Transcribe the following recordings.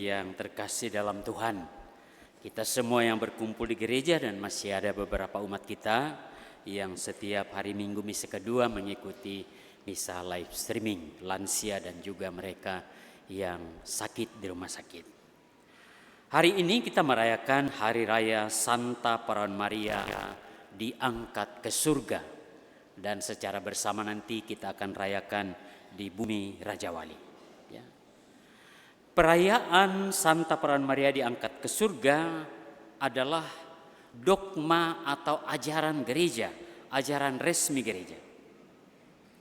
yang terkasih dalam Tuhan, kita semua yang berkumpul di gereja dan masih ada beberapa umat kita yang setiap hari Minggu misa kedua mengikuti misa live streaming, lansia dan juga mereka yang sakit di rumah sakit. Hari ini kita merayakan Hari Raya Santa Perawan Maria diangkat ke surga, dan secara bersama nanti kita akan rayakan di bumi Raja Wali. Ya. Perayaan Santa Perawan Maria diangkat ke surga adalah dogma atau ajaran gereja, ajaran resmi gereja.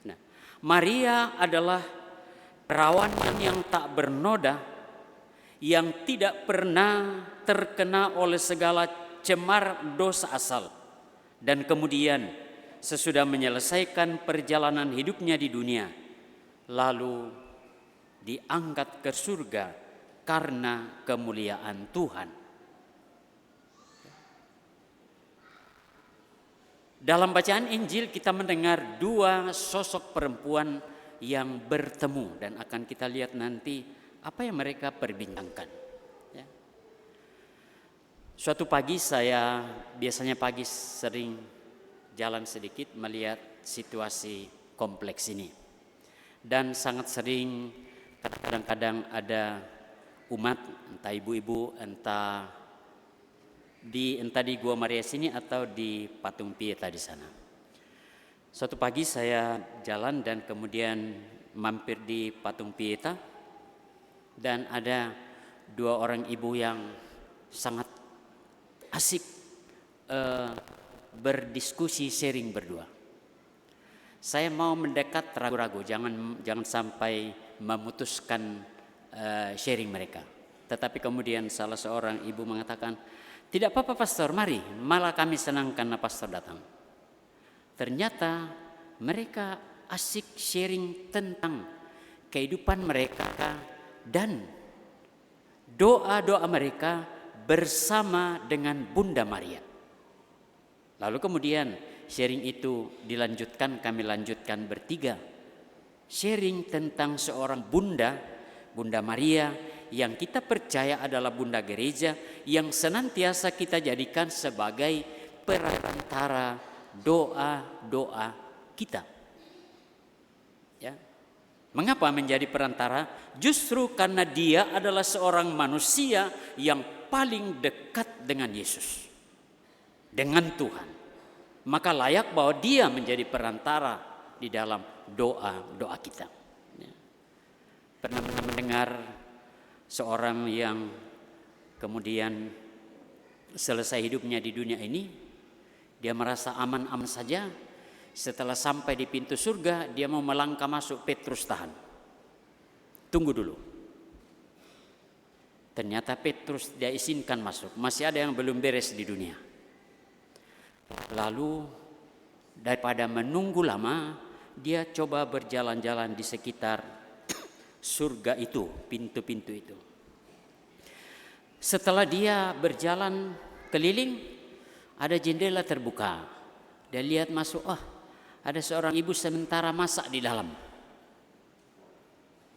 Nah, Maria adalah perawan yang tak bernoda, yang tidak pernah terkena oleh segala cemar dosa asal, dan kemudian sesudah menyelesaikan perjalanan hidupnya di dunia, lalu diangkat ke surga karena kemuliaan Tuhan. Dalam bacaan Injil kita mendengar dua sosok perempuan yang bertemu, dan akan kita lihat nanti apa yang mereka perbincangkan. Ya. Suatu pagi saya biasanya pagi sering jalan sedikit melihat situasi kompleks ini, dan sangat sering kadang-kadang ada umat, entah ibu-ibu, entah di Gua Maria sini atau di Patung Pieta di sana. Suatu pagi saya jalan dan kemudian mampir di Patung Pieta, dan ada dua orang ibu yang sangat asik berdiskusi, sharing berdua. Saya mau mendekat ragu-ragu, jangan sampai memutuskan sharing mereka. Tetapi kemudian salah seorang ibu mengatakan, "Tidak apa-apa pastor, mari, malah kami senang karena pastor datang." Ternyata mereka asik sharing tentang kehidupan mereka dan doa-doa mereka bersama dengan Bunda Maria. Lalu kemudian sharing itu kami lanjutkan bertiga. Sharing tentang seorang Bunda Maria yang kita percaya adalah Bunda Gereja, yang senantiasa kita jadikan sebagai perantara doa-doa kita. Ya. Mengapa menjadi perantara? Justru karena dia adalah seorang manusia yang paling dekat dengan Yesus, dengan Tuhan. Maka layak bahwa dia menjadi perantara di dalam doa-doa kita. Ya. Pernah mendengar seorang yang kemudian selesai hidupnya di dunia ini, dia merasa aman-aman saja. Setelah sampai di pintu surga, dia mau melangkah masuk, Petrus tahan. Tunggu dulu. Ternyata Petrus dia izinkan masuk. Masih ada yang belum beres di dunia. Lalu daripada menunggu lama, dia coba berjalan-jalan di sekitar surga itu, pintu-pintu itu. Setelah dia berjalan keliling, ada jendela terbuka. Dia lihat masuk, ada seorang ibu sementara masak di dalam.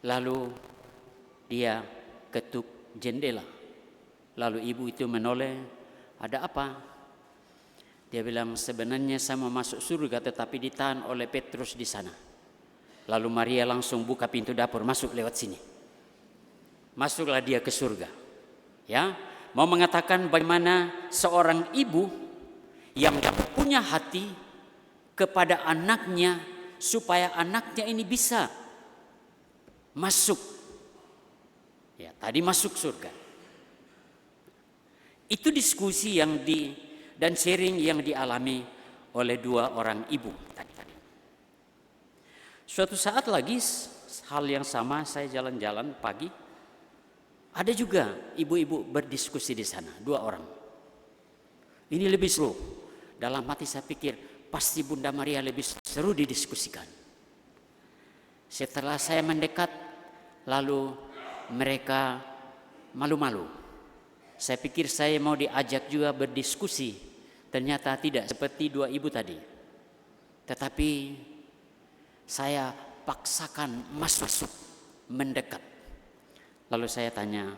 Lalu dia ketuk jendela. Lalu ibu itu menoleh, "Ada apa?" Dia bilang, "Sebenarnya saya mau masuk surga tetapi ditahan oleh Petrus di sana." Lalu Maria langsung buka pintu dapur, "Masuk lewat sini." Masuklah dia ke surga. Ya, mau mengatakan bagaimana seorang ibu yang punya hati kepada anaknya supaya anaknya ini bisa masuk. Ya, tadi masuk surga. Itu diskusi dan sharing yang dialami oleh dua orang ibu tadi. Suatu saat lagi hal yang sama, saya jalan-jalan pagi, ada juga ibu-ibu berdiskusi di sana, dua orang. Ini lebih seru. Dalam hati saya pikir pasti Bunda Maria lebih seru didiskusikan. Setelah saya mendekat, lalu mereka malu-malu. Saya pikir saya mau diajak juga berdiskusi. Ternyata tidak seperti dua ibu tadi. Tetapi saya paksakan masuk, mendekat. Lalu saya tanya,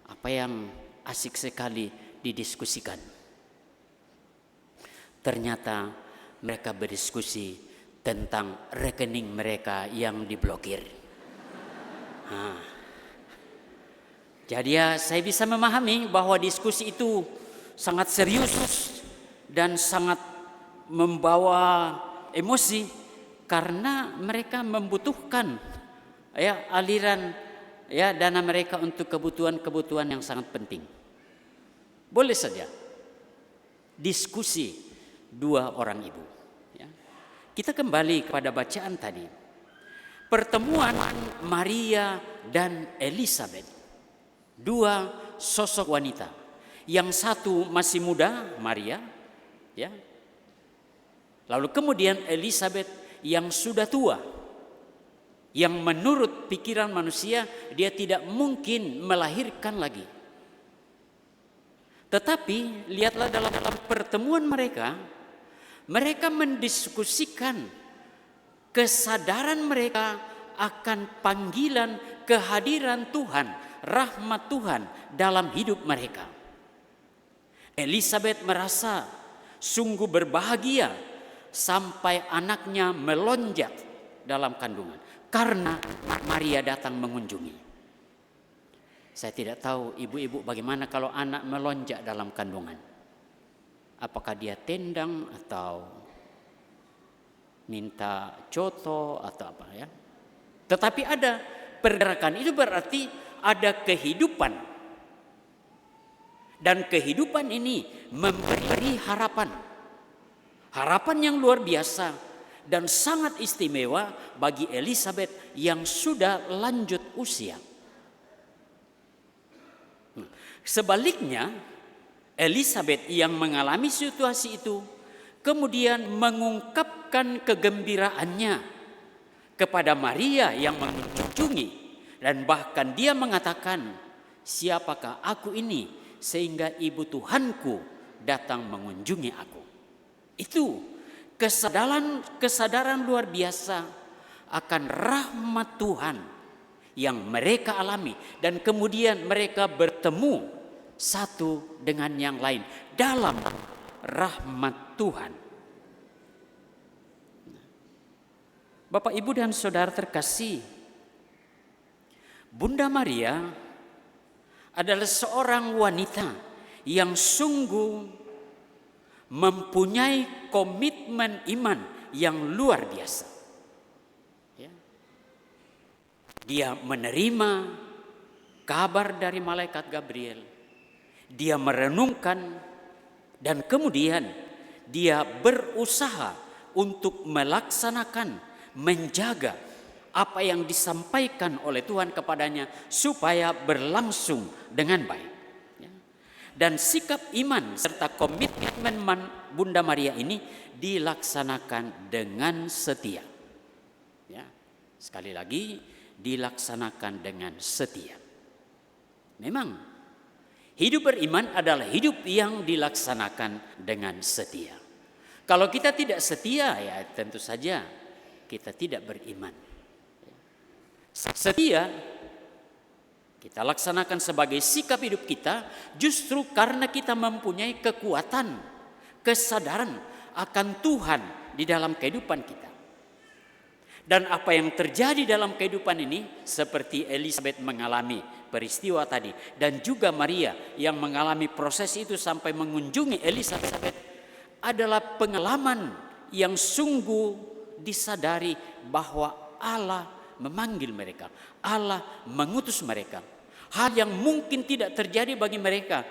apa yang asik sekali didiskusikan. Ternyata mereka berdiskusi tentang rekening mereka yang diblokir. Jadi ya saya bisa memahami bahwa diskusi itu sangat serius dan sangat membawa emosi karena mereka membutuhkan aliran dana mereka untuk kebutuhan-kebutuhan yang sangat penting. Boleh saja diskusi dua orang ibu. Kita kembali kepada bacaan tadi. Pertemuan Maria dan Elizabeth. Dua sosok wanita. Yang satu masih muda, Maria, Lalu kemudian Elizabeth yang sudah tua. Yang menurut pikiran manusia dia tidak mungkin melahirkan lagi. Tetapi lihatlah dalam pertemuan mereka mendiskusikan kesadaran mereka akan panggilan kehadiran Tuhan, rahmat Tuhan dalam hidup mereka. Elizabeth merasa sungguh berbahagia sampai anaknya melonjak dalam kandungan karena Maria datang mengunjungi. Saya tidak tahu ibu-ibu bagaimana kalau anak melonjak dalam kandungan. Apakah dia tendang atau minta coto atau apa ya. Tetapi ada pergerakan, itu berarti ada kehidupan. Dan kehidupan ini memberi harapan. Harapan yang luar biasa dan sangat istimewa bagi Elizabeth yang sudah lanjut usia. Sebaliknya, Elizabeth yang mengalami situasi itu kemudian mengungkapkan kegembiraannya kepada Maria yang mengunjungi, dan bahkan dia mengatakan, siapakah aku ini sehingga ibu Tuhanku datang mengunjungi aku. Itu kesadaran luar biasa akan rahmat Tuhan yang mereka alami, dan kemudian mereka bertemu satu dengan yang lain dalam rahmat Tuhan. Bapak, Ibu dan Saudara terkasih, Bunda Maria adalah seorang wanita yang sungguh mempunyai komitmen iman yang luar biasa. Dia menerima kabar dari malaikat Gabriel. Dia merenungkan dan kemudian dia berusaha untuk melaksanakan, menjaga apa yang disampaikan oleh Tuhan kepadanya supaya berlangsung dengan baik. Dan sikap iman serta komitmen Bunda Maria ini dilaksanakan dengan setia. Sekali lagi, dilaksanakan dengan setia. Memang hidup beriman adalah hidup yang dilaksanakan dengan setia. Kalau kita tidak setia, ya tentu saja kita tidak beriman. Setia kita laksanakan sebagai sikap hidup kita justru karena kita mempunyai kekuatan, kesadaran akan Tuhan di dalam kehidupan kita. Dan apa yang terjadi dalam kehidupan ini, seperti Elizabeth mengalami peristiwa tadi, dan juga Maria yang mengalami proses itu sampai mengunjungi Elizabeth, adalah pengalaman yang sungguh disadari bahwa Allah memanggil mereka, Allah mengutus mereka. Hal yang mungkin tidak terjadi bagi mereka,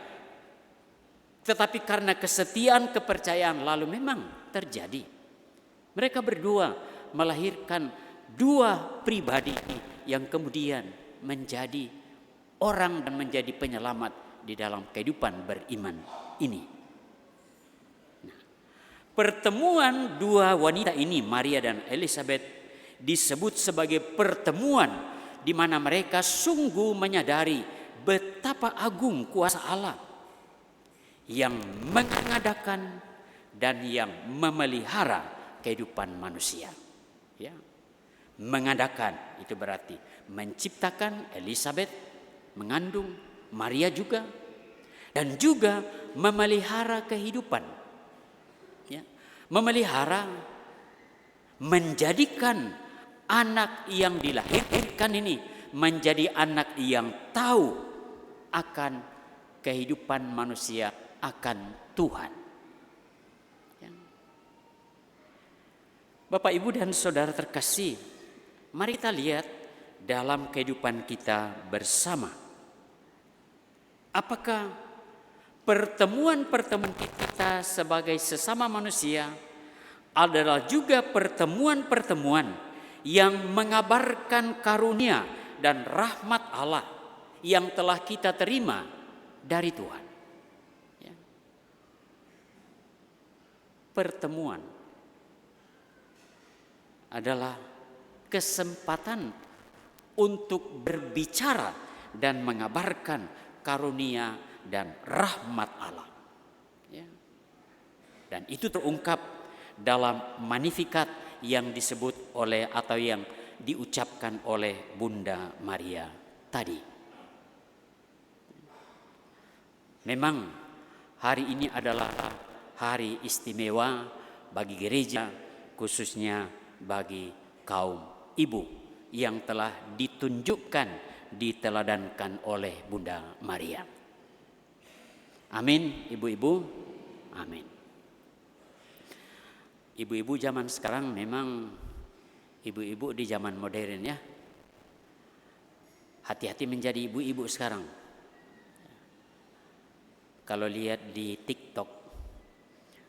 tetapi karena kesetiaan, kepercayaan lalu memang terjadi. Mereka berdua melahirkan dua pribadi yang kemudian menjadi orang dan menjadi penyelamat di dalam kehidupan beriman ini. Nah, pertemuan dua wanita ini, Maria dan Elizabeth, disebut sebagai pertemuan di mana mereka sungguh menyadari betapa agung kuasa Allah yang mengadakan dan yang memelihara kehidupan manusia. Ya. Mengadakan itu berarti menciptakan Elizabeth, mengandung, Maria juga, dan juga memelihara kehidupan, ya. Memelihara, menjadikan anak yang dilahirkan ini menjadi anak yang tahu akan kehidupan manusia, akan Tuhan. Ya. Bapak, Ibu, dan saudara terkasih, mari kita lihat dalam kehidupan kita bersama. Apakah pertemuan-pertemuan kita sebagai sesama manusia adalah juga pertemuan-pertemuan yang mengabarkan karunia dan rahmat Allah yang telah kita terima dari Tuhan. Ya. Pertemuan adalah kesempatan untuk berbicara dan mengabarkan karunia dan rahmat Allah. Ya. Dan itu terungkap dalam Magnificat yang disebut oleh atau yang diucapkan oleh Bunda Maria tadi. Memang hari ini adalah hari istimewa bagi gereja, khususnya bagi kaum ibu yang telah ditunjukkan, diteladankan oleh Bunda Maria. Amin, ibu-ibu. Amin. Ibu-ibu zaman sekarang memang ibu-ibu di zaman modern, ya. Hati-hati menjadi ibu-ibu sekarang. Kalau lihat di TikTok,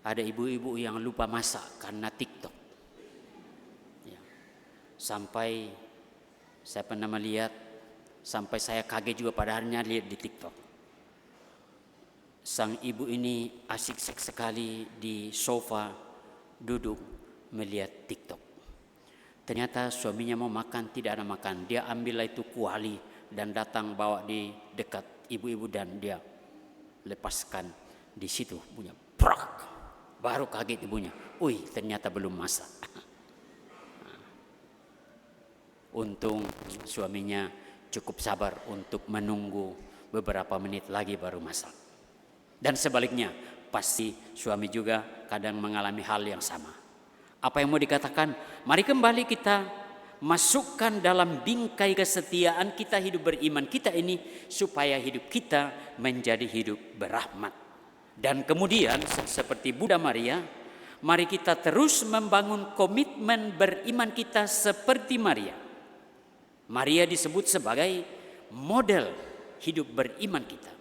ada ibu-ibu yang lupa masak karena TikTok. Ya. Sampai saya pernah melihat, sampai saya kaget juga pada harinya lihat di TikTok. Sang ibu ini asik sekali di sofa duduk melihat TikTok. Ternyata suaminya mau makan, tidak ada makan. Dia ambillah itu kuali dan datang bawa di dekat ibu-ibu dan dia lepaskan di situ, bunyi prak. Baru kaget ibunya, ternyata belum masak. Untung suaminya cukup sabar untuk menunggu beberapa menit lagi baru masak. Dan sebaliknya, pasti suami juga kadang mengalami hal yang sama. Apa yang mau dikatakan? Mari kembali kita masukkan dalam bingkai kesetiaan kita hidup beriman kita ini, supaya hidup kita menjadi hidup berahmat. Dan kemudian seperti Bunda Maria, mari kita terus membangun komitmen beriman kita seperti Maria. Maria disebut sebagai model hidup beriman kita.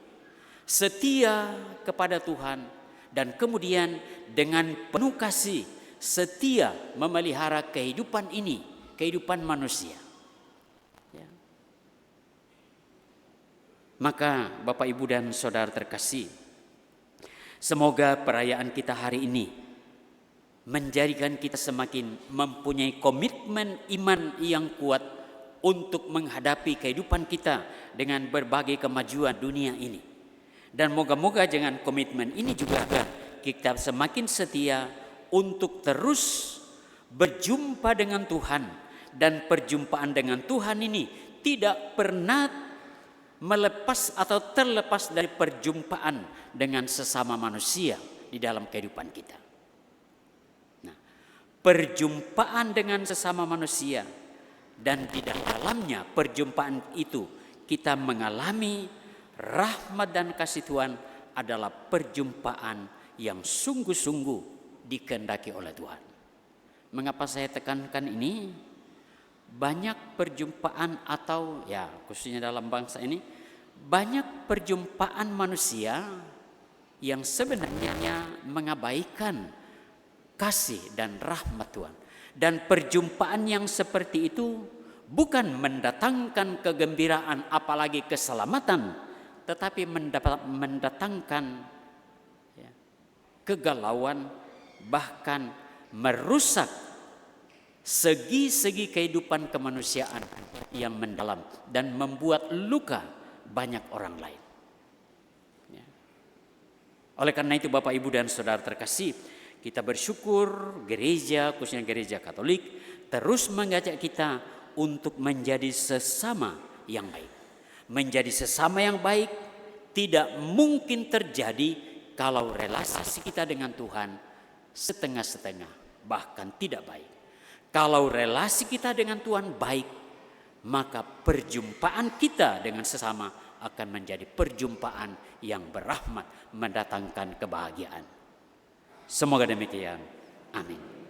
Setia kepada Tuhan, dan kemudian dengan penuh kasih setia memelihara kehidupan ini, kehidupan manusia. Ya. Maka Bapak, Ibu, dan saudara terkasih, semoga perayaan kita hari ini menjadikan kita semakin mempunyai komitmen iman yang kuat untuk menghadapi kehidupan kita dengan berbagai kemajuan dunia ini. Dan moga-moga dengan komitmen ini juga kita semakin setia untuk terus berjumpa dengan Tuhan. Dan perjumpaan dengan Tuhan ini tidak pernah melepas atau terlepas dari perjumpaan dengan sesama manusia di dalam kehidupan kita. Nah, perjumpaan dengan sesama manusia, dan di dalamnya perjumpaan itu kita mengalami rahmat dan kasih Tuhan, adalah perjumpaan yang sungguh-sungguh dikehendaki oleh Tuhan. Mengapa saya tekankan ini? Banyak perjumpaan atau ya khususnya dalam bangsa ini, banyak perjumpaan manusia yang sebenarnya mengabaikan kasih dan rahmat Tuhan. Dan perjumpaan yang seperti itu bukan mendatangkan kegembiraan apalagi keselamatan, tetapi mendatangkan kegalauan, bahkan merusak segi-segi kehidupan kemanusiaan yang mendalam dan membuat luka banyak orang lain. Ya. Oleh karena itu Bapak, Ibu, dan saudara terkasih, kita bersyukur gereja, khususnya gereja Katolik, terus mengajak kita untuk menjadi sesama yang baik. Menjadi sesama yang baik tidak mungkin terjadi kalau relasi kita dengan Tuhan setengah-setengah, bahkan tidak baik. Kalau relasi kita dengan Tuhan baik, maka perjumpaan kita dengan sesama akan menjadi perjumpaan yang berrahmat, mendatangkan kebahagiaan. Semoga demikian. Amin.